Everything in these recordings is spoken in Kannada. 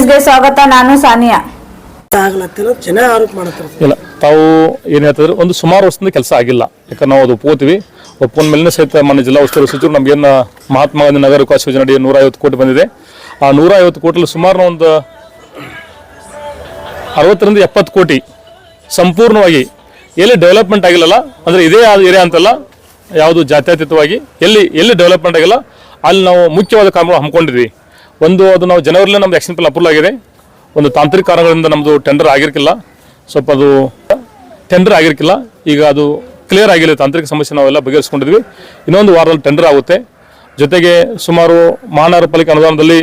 ನ್ಯೂಸ್ಗೆ ಸ್ವಾಗತ. ನಾನು ಸಾನಿಯಾ. ಜನ ಆರೋಪ ಮಾಡ್ತಾರೆ. ಇಲ್ಲ, ತಾವು ಏನು ಹೇಳ್ತಿದ್ರೆ ಒಂದು ಸುಮಾರು ವರ್ಷದಿಂದ ಕೆಲಸ ಆಗಿಲ್ಲ. ಯಾಕಂದ್ರೆ ನಾವು ಅದು ಒಪ್ಕೋತೀವಿ. ಒಪ್ಪಂದ ಮೇಲಿನ ಸಹಿತ ಮಾನ್ಯ ಜಿಲ್ಲಾ ಉಸ್ತುವಾರಿ ಸಚಿವರು ನಮಗೇನು ಮಹಾತ್ಮ ಗಾಂಧಿ ನಗರ ವಿಕಾಸ ಯೋಜನೆ 150 ಕೋಟಿ ಬಂದಿದೆ. ಆ 150 ಕೋಟಿಯಲ್ಲಿ ಸುಮಾರು ಒಂದು 60ರಿಂದ 70 ಕೋಟಿ ಸಂಪೂರ್ಣವಾಗಿ ಎಲ್ಲಿ ಡೆವಲಪ್ಮೆಂಟ್ ಆಗಿಲ್ಲಲ್ಲ, ಅಂದರೆ ಇದೇ ಏರಿಯಾ ಅಂತಲ್ಲ, ಯಾವುದು ಜಾತ್ಯತೀತವಾಗಿ ಎಲ್ಲಿ ಡೆವಲಪ್ಮೆಂಟ್ ಆಗಿಲ್ಲ ಅಲ್ಲಿ ನಾವು ಮುಖ್ಯವಾದ ಕಾಮಗಾರಿ ಹಮ್ಮಿಕೊಂಡಿದ್ವಿ. ಒಂದು ಅದು ನಾವು ಜನವರಿಲೇ ನಮ್ದು ಆಕ್ಷನ್ ಪ್ಲಾನ್ ಅಪ್ರೂವಲ್ ಆಗಿದೆ. ಒಂದು ತಾಂತ್ರಿಕ ಕಾರಣಗಳಿಂದ ನಮ್ಮದು ಟೆಂಡರ್ ಆಗಿರ್ಕಿಲ್ಲ, ಸ್ವಲ್ಪ ಅದು ಟೆಂಡರ್ ಆಗಿರ್ಕಿಲ್ಲ. ಈಗ ಅದು ಕ್ಲಿಯರ್ ಆಗಿಲ್ಲ, ತಾಂತ್ರಿಕ ಸಮಸ್ಯೆ ನಾವೆಲ್ಲ ಬಗೆಹರಿಸ್ಕೊಂಡಿದ್ವಿ. ಇನ್ನೊಂದು ವಾರದಲ್ಲಿ ಟೆಂಡರ್ ಆಗುತ್ತೆ. ಜೊತೆಗೆ ಸುಮಾರು ಮಹಾನಗರ ಪಾಲಿಕೆ ಅನುದಾನದಲ್ಲಿ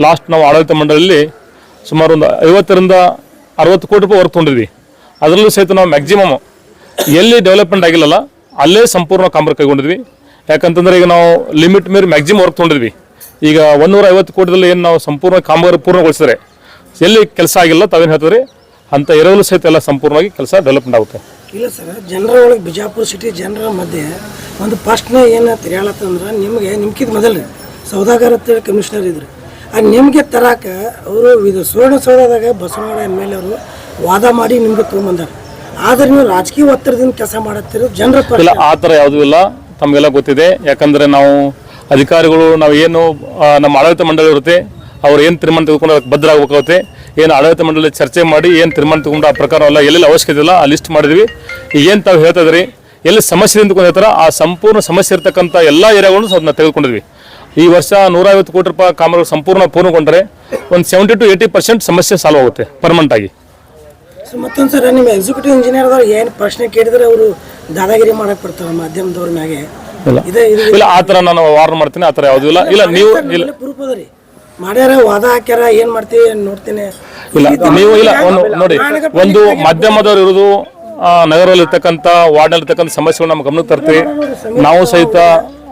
ಲಾಸ್ಟ್ ನಾವು ಆಡಳಿತ ಮಂಡಳಿಯಲ್ಲಿ ಸುಮಾರು ಒಂದು 50ರಿಂದ 60 ಕೋಟಿ ರೂಪಾಯಿ ವರ್ಕ್ ತೊಗೊಂಡಿದ್ವಿ. ಅದರಲ್ಲೂ ಸಹಿತ ನಾವು ಮ್ಯಾಕ್ಸಿಮಮ್ ಎಲ್ಲಿ ಡೆವಲಪ್ಮೆಂಟ್ ಆಗಿಲ್ಲಲ್ಲ ಅಲ್ಲೇ ಸಂಪೂರ್ಣ ಕಾಮಗಾರಿ ಕೈಗೊಂಡಿದ್ವಿ. ಯಾಕಂತಂದ್ರೆ ಈಗ ನಾವು ಲಿಮಿಟ್ ಮೀರಿ ಮ್ಯಾಕ್ಸಿಮಮ್ ವರ್ಕ್ ತೊಗೊಂಡಿದ್ವಿ. ಈಗ 150 ಕೋಟಿದಲ್ಲಿ ಏನು ನಾವು ಸಂಪೂರ್ಣ ಕಾಮಗಾರಿ ಪೂರ್ಣಗೊಳಿಸಿದ್ರೆ ಎಲ್ಲಿ ಕೆಲಸ ಆಗಿಲ್ಲ ತಾವೇನು ಹೇಳ್ತಿದ್ರಿ ಅಂತ ಎರವಲು ಸಹಿತ ಎಲ್ಲ ಸಂಪೂರ್ಣವಾಗಿ ಕೆಲಸ ಡೆವಲಪ್ಮೆಂಟ್ ಆಗುತ್ತೆ. ಇಲ್ಲ ಸರ್, ಜನರ ಒಳಗೆ ಬಿಜಾಪುರ ಸಿಟಿ ಜನರ ಮಧ್ಯೆ ಒಂದು ಫಸ್ಟ್ನ ಏನು ತಿರ್ಯಾಳತ್ತಂದ್ರೆ ನಿಮ್ಗಿಂತ ಮೊದಲು ಸೌದಾಗರ ಅಂತೇಳಿ ಕಮಿಷನರ್ ಇದ್ರು. ನಿಮಗೆ ತರಾಕ ಅವರು ಇದು ಸುವರ್ಣಸೌಧದಾಗ ಬಸವನಗೌಡ MLA ಅವರು ವಾದ ಮಾಡಿ ನಿಮ್ಗೆ ತೊಗೊಂಬಂದಾರ. ಆದ್ರೆ ನೀವು ರಾಜಕೀಯ ಒತ್ತಡದಿಂದ ಕೆಲಸ ಮಾಡತ್ತಿರೋ ಜನರ ಇಲ್ಲ, ಆ ಥರ ಯಾವುದೂ ಇಲ್ಲ. ತಮಗೆಲ್ಲ ಗೊತ್ತಿದೆ. ಯಾಕಂದರೆ ನಾವು ಅಧಿಕಾರಿಗಳು ನಾವು ಏನು ನಮ್ಮ ಆಡಳಿತ ಮಂಡಳಿ ಇರುತ್ತೆ, ಅವ್ರು ಏನು ತೀರ್ಮಾನ ತೆಗೆದುಕೊಂಡು ಅದಕ್ಕೆ ಬದ್ಧರಾಗಬೇಕಾಗುತ್ತೆ. ಏನು ಆಡಳಿತ ಮಂಡಳಿ ಚರ್ಚೆ ಮಾಡಿ ಏನು ತೀರ್ಮಾನ ತಗೊಂಡು ಆ ಪ್ರಕಾರ ಎಲ್ಲ ಎಲ್ಲೆಲ್ಲಿ ಅವಶ್ಯಕತೆ ಇಲ್ಲ ಆ ಲಿಸ್ಟ್ ಮಾಡಿದ್ವಿ. ಈಗ ಏನು ತಾವು ಹೇಳ್ತಾ ಇದ್ರಿ ಎಲ್ಲಿ ಸಮಸ್ಯೆ ನಿಂತ್ಕೊಂಡಿರ್ತಾರ ಆ ಸಂಪೂರ್ಣ ಸಮಸ್ಯೆ ಇರ್ತಕ್ಕಂಥ ಎಲ್ಲ ಏರಿಯಾಗಳನ್ನು ಅದನ್ನ ತೆಗೆದುಕೊಂಡಿದ್ವಿ. ಈ ವರ್ಷ 150 ಕೋಟಿ ರೂಪಾಯಿ ಕಾಮಗಾರಿ ಸಂಪೂರ್ಣ ಪೂರ್ಣಗೊಂಡ್ರೆ ಒಂದು 70 to 80% ಸಮಸ್ಯೆ ಸಾಲ್ವ್ ಆಗುತ್ತೆ ಪರ್ಮನೆಂಟ್ ಆಗಿ. ಮತ್ತೊಂದು ಸರ್, ನಿಮ್ಮ ಎಕ್ಸಿಕ್ಯೂಟಿವ್ ಇಂಜಿನಿಯರ್ದವ್ರು ಏನು ಪ್ರಶ್ನೆ ಕೇಳಿದ್ರೆ ಅವರು ದಾದಾಗಿರಿ ಮಾಡಕ್ಕೆ ಬರ್ತಾರೆ ಮಾಧ್ಯಮದವ್ರ ಮ್ಯಾಗೆ. ಇಲ್ಲ, ಆ ಥರ ನಾನು ವಾರ್ನ್ ಮಾಡ್ತೀನಿ. ಆ ಥರ ಯಾವುದೂ ಇಲ್ಲ. ಇಲ್ಲ, ನೀವು ಇಲ್ಲ ಪ್ರೂಫ್ ಅದ ರೀ, ಮಾಡ್ಯಾರ ವಾದ ಹಾಕ್ಯಾರ, ಏನು ಮಾಡ್ತೀವಿ ನೋಡ್ತೀನಿ. ಇಲ್ಲ, ನೀವು ಇಲ್ಲ ನೋಡಿ, ಒಂದು ಮಾಧ್ಯಮದವ್ರು ಇರೋದು ನಗರದಲ್ಲಿ ಇರ್ತಕ್ಕಂಥ ವಾರ್ಡ್ನಲ್ಲಿ ಇರ್ತಕ್ಕಂಥ ಸಮಸ್ಯೆಗಳು ನಮ್ಮ ಗಮನಕ್ಕೆ ತರ್ತೀವಿ. ನಾವು ಸಹಿತ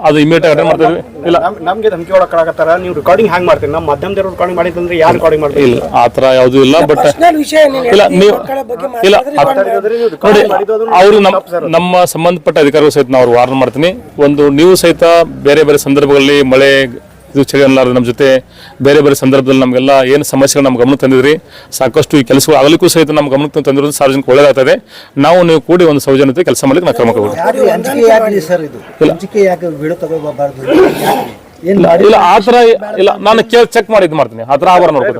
ಅದು ಇಮಿಡಿಯೇಟ್ ಅಟೆಂಡ್ ಮಾಡ್ತೀವಿ. ಇಲ್ಲ, ನಮಗೆ ಧಮಕಿ ಒಳಗಾಗತ್ತಾರ, ನೀವು ರೆಕಾರ್ಡಿಂಗ್ ಹ್ಯಾಂಗ್ ಮಾಡ್ತೀವಿ, ನಮ್ಮ ಮಾಧ್ಯಮದವ್ರು ರೆಕಾರ್ಡಿಂಗ್ ಮಾಡಿದ್ರೆ ಯಾರು ರೆಕಾರ್ಡಿಂಗ್ ಮಾಡ್ತೀವಿ? ಇಲ್ಲ, ಆ ಥರ ಯಾವುದೂ ಇಲ್ಲ. ಬಟ್ ಇಲ್ಲ, ನೀವು ಇಲ್ಲ ನೋಡಿ, ಅವರು ನಮ್ಮ ಸಂಬಂಧಪಟ್ಟ ಅಧಿಕಾರಿಗಳು ಸಹಿತ ನಾವು ವಾರ್ನ್ ಮಾಡ್ತೀನಿ. ಒಂದು ನೀವು ಸಹಿತ ಬೇರೆ ಬೇರೆ ಸಂದರ್ಭಗಳಲ್ಲಿ ಮಳೆ ಇದು ಚಳಿ ಅನ್ನಲಾರ ನಮ್ಮ ಜೊತೆ ಬೇರೆ ಬೇರೆ ಸಂದರ್ಭದಲ್ಲಿ ನಮಗೆಲ್ಲ ಏನು ಸಮಸ್ಯೆಗಳು ನಮ್ಮ ಗಮನಕ್ಕೆ ತಂದಿದ್ರಿ, ಸಾಕಷ್ಟು ಈ ಕೆಲಸಗಳು ಆಗಲಿಕ್ಕೂ ಸಹಿತ ನಮ್ಮ ಗಮನಕ್ಕೆ ತಂದಿರೋದು ಸಾರ್ವಜನಿಕ ಒಳ್ಳೆಯದಾಗ್ತದೆ. ನಾವು ನೀವು ಕೂಡಿ ಒಂದು ಸೌಜನ್ಯತೆ ಕೆಲಸ ಮಾಡಲಿಕ್ಕೆ ನಾವು ಕ್ರಮ ಕೈಗೊಳ್ತೀವಿ. ಇಲ್ಲ, ಆ ಥರ ಇಲ್ಲ, ನಾನು ಚೆಕ್ ಮಾಡಿ ಇದು ಮಾಡ್ತೀನಿ. ಆ ಥರ ಆವರ ನೋಡ್ತೀನಿ.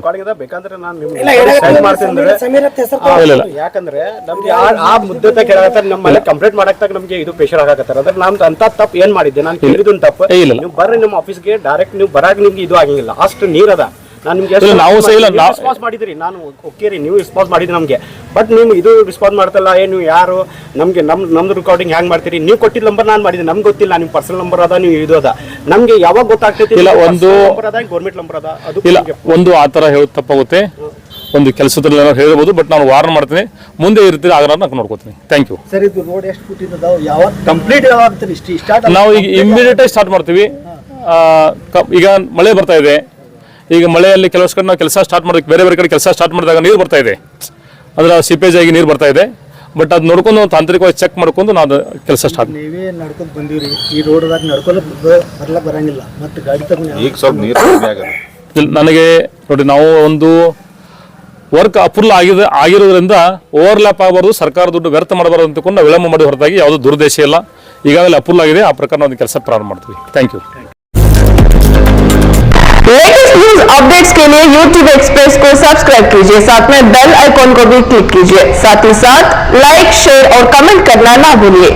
ಯಾಕಂದ್ರೆ ನಮ್ಗೆ ಆ ಮುದ್ದೆ ಕೇಳಾಕತ್ತಾರ, ನಮ್ಮಲ್ಲಿ ಕಂಪ್ಲೇಂಟ್ ಮಾಡಕ್ ನಮ್ಗೆ ಇದು ಪ್ರೆಷರ್ ಆಗತ್ತಾರ. ಅದ್ರ ನಮ್ದು ಅಂತ ತಪ್ಪು ಏನ್ ಮಾಡಿದ್ದೆ ನಾನು ಕೇಳಿದ್ದು ತಪ್ಪು. ನೀವು ಬರ್ರಿ ನಮ್ಮ ಆಫೀಸ್ಗೆ ಡೈರೆಕ್ಟ್, ನೀವು ಬರಾಗ ನಿಮ್ಗೆ ಇದು ಆಗಿಲ್ಲ, ಅಷ್ಟು ನೀರದ ನಾನು ನಿಮ್ಗೆ ರೆಸ್ಪಾನ್ಸ್ ಮಾಡಿದ್ರಿ. ನಾನು ಓಕೆ ರೀ, ನೀವು ರೆಸ್ಪಾನ್ಸ್ ಮಾಡಿದ್ರಿ ನಮಗೆ. ಬಟ್ ನೀವು ಇದು ರೆಸ್ಪಾನ್ಸ್ ಮಾಡ್ತಲ್ಲ, ನೀವು ಯಾರು ನಮಗೆ ನಮ್ದು ರೆಕಾರ್ಡಿಂಗ್ ಹ್ಯಾಂಗ್ ಮಾಡ್ತೀರಿ? ನೀವು ಕೊಟ್ಟಿದ್ದ ನಂಬರ್ ನಾನು ಮಾಡಿದ್ದೆ, ನಮ್ಗೆ ಗೊತ್ತಿಲ್ಲ ನಿಮ್ಮ ಪರ್ಸನಲ್ ನಂಬರ್ ಅದ, ನೀವು ಇದು ಅದ, ನಮ್ಗೆ ಯಾವಾಗ ಗೊತ್ತಾಗ್ತೈತಿ? ಇಲ್ಲ, ಒಂದು ಗೌರ್ಮೆಂಟ್ ನಂಬರ್ ಅದ, ಅದು ಇಲ್ಲ. ಒಂದು ಆ ಥರ ಹೇಳೋದು ತಪ್ಪಾಗುತ್ತೆ. ಒಂದು ಕೆಲಸದಲ್ಲಿ ಹೇಳ್ಬೋದು, ಬಟ್ ನಾನು ವಾರ್ನ್ ಮಾಡ್ತೀನಿ. ಮುಂದೆ ಇರ್ತೀರಿ ಆಗ ನಾನು ನೋಡ್ಕೋತೀನಿ. Thank you sir. ಇದು ರೋಡ್ ಎಷ್ಟು ಫುಟ್ ಯಾವಾಗ ಕಂಪ್ಲೀಟ್ ಯಾವಾಗ ನಾವು ಈಗ ಇಮಿಡಿಯೇಟ್ ಸ್ಟಾರ್ಟ್ ಮಾಡ್ತೀವಿ. ಈಗ ಮಳೆ ಬರ್ತಾ ಇದೆ. ಈಗ ಮಳೆಯಲ್ಲಿ ಕೆಲವು ಕಡೆ ನಾವು ಕೆಲಸ ಸ್ಟಾರ್ಟ್ ಮಾಡೋದಕ್ಕೆ ಬೇರೆ ಬೇರೆ ಕಡೆ ಕೆಲಸ ಸ್ಟಾರ್ಟ್ ಮಾಡಿದಾಗ ನೀರು ಬರ್ತಾ ಇದೆ, ಅದರ ಸಿಪೇಜ್ ಆಗಿ ನೀರು ಬರ್ತಾ ಇದೆ. ಬಟ್ ಅದು ನೋಡ್ಕೊಂಡು ತಾಂತ್ರಿಕವಾಗಿ ಚೆಕ್ ಮಾಡ್ಕೊಂಡು ನಾವು ಕೆಲಸ ಸ್ಟಾರ್ಟ್. ನೀವೇ ನಡ್ಕೊಂಡು ಬಂದಿವ್ರಿ, ಈ ರೋಡ್ದಾಗ ನಡ್ಕೊಂಡು ಬರ್ಲಕ್ಕೆ ಬರಂಗಿಲ್ಲ, ಮತ್ತೆ ಗಾಡಿ ತಗೊಂಡು ಈಗ ಸ್ವಲ್ಪ ನೀರು ನನಗೆ ನೋಡಿ, ನಾವು ಒಂದು ವರ್ಕ್ ಅಪ್ರೂವಲ್ ಆಗಿರೋದ್ರಿಂದ ಓವರ್ಲ್ಯಾಪ್ ಆಗಬಾರ್ದು, ಸರ್ಕಾರ ದುಡ್ಡು ವ್ಯರ್ಥ ಮಾಡಬಾರ್ದು ಅಂತಕೊಂಡು ನಾವು ವಿಳಂಬ ಮಾಡಿ ಹೊರತಾಗಿ ಯಾವುದೂ ದುರುದ್ದೇಶ ಇಲ್ಲ. ಈಗಾಗಲೇ ಅಪ್ರೂವಲ್ ಆಗಿದೆ, ಆ ಪ್ರಕಾರ ನಾವು ಕೆಲಸ ಪ್ರಾರಂಭ ಮಾಡ್ತೀವಿ. Thank you. Latest news updates के लिए YouTube एक्सप्रेस को सब्सक्राइब कीजिए, साथ में बेल आइकॉन को भी क्लिक कीजिए। साथ ही साथ लाइक, शेयर और कमेंट करना ना भूलिए।